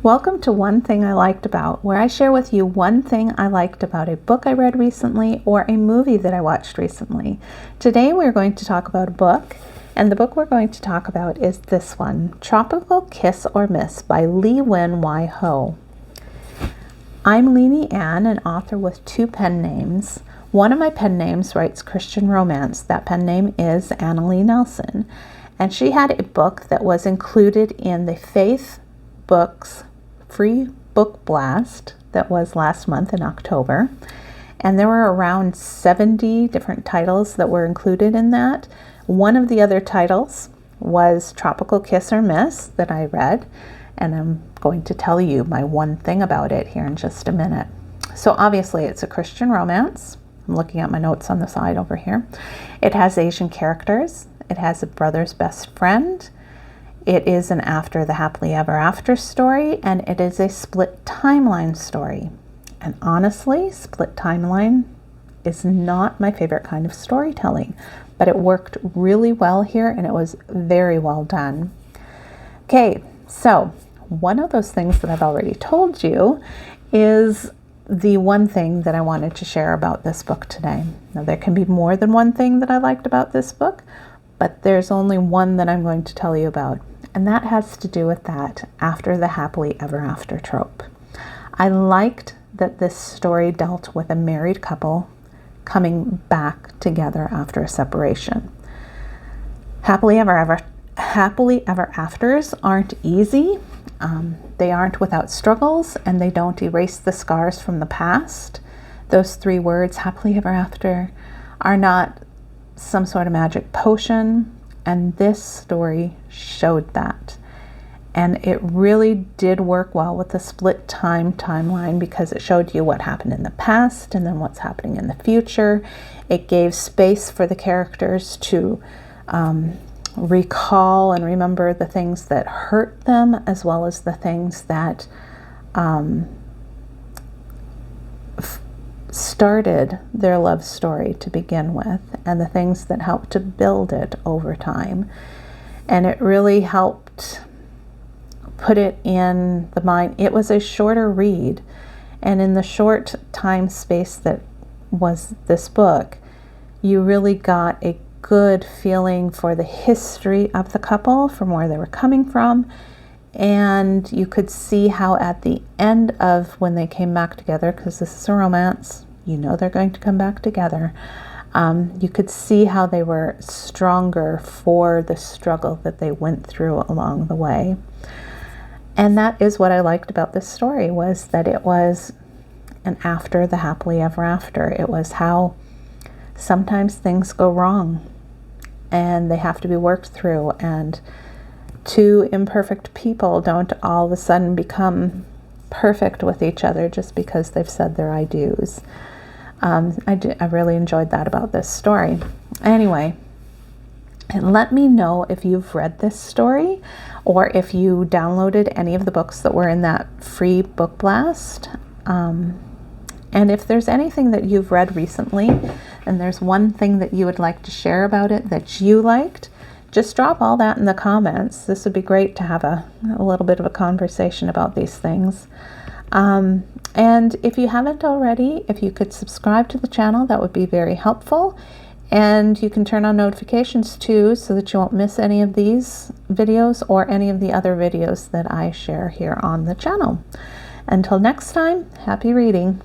Welcome to One Thing I Liked About, where I share with you one thing I liked about a book I read recently or a movie that I watched recently. Today we're going to talk about a book, and the book we're going to talk about is this one, Tropical Kiss or Miss by Liwen Ho. I'm Leanie Ann, an author with two pen names. One of my pen names writes Christian romance. That pen name is Annalie Nelson, and she had a book that was included in the Faith Books free book blast that was last month in October, and there were around 70 different titles that were included in that. One of the other titles was Tropical Kiss or Miss that I read, and I'm going to tell you my one thing about it here in just a minute. So obviously it's a Christian romance. I'm looking at my notes on the side over here. It has Asian characters. It has a brother's best friend. It is an after the happily ever after story, and it is a split timeline story. And honestly, split timeline is not my favorite kind of storytelling, but it worked really well here and it was very well done. Okay, so one of those things that I've already told you is the one thing that I wanted to share about this book today. Now, there can be more than one thing that I liked about this book, but there's only one that I'm going to tell you about. And that has to do with that after the happily ever after trope. I liked that this story dealt with a married couple coming back together after a separation. Happily ever afters aren't easy. They aren't without struggles, and they don't erase the scars from the past. Those three words, happily ever after, are not some sort of magic potion. And this story showed that. And it really did work well with the split timeline because it showed you what happened in the past and then what's happening in the future. It gave space for the characters to recall and remember the things that hurt them, as well as the things that started their love story to begin with, and the things that helped to build it over time. And it really helped put it in the mind. It was a shorter read, and in the short time space that was this book, you really got a good feeling for the history of the couple, from where they were coming from. And you could see how at the end of when they came back together, because this is a romance, you know they're going to come back together, you could see how they were stronger for the struggle that they went through along the way. And that is what I liked about this story, was that it was an after the happily ever after. It was how sometimes things go wrong and they have to be worked through, and two imperfect people don't all of a sudden become perfect with each other just because they've said their I do's. I really enjoyed that about this story. Anyway, and let me know if you've read this story or if you downloaded any of the books that were in that free book blast. And if there's anything that you've read recently and there's one thing that you would like to share about it that you liked, just drop all that in the comments. This would be great to have a little bit of a conversation about these things. And if you haven't already, if you could subscribe to the channel, that would be very helpful. And you can turn on notifications too, so that you won't miss any of these videos or any of the other videos that I share here on the channel. Until next time, happy reading.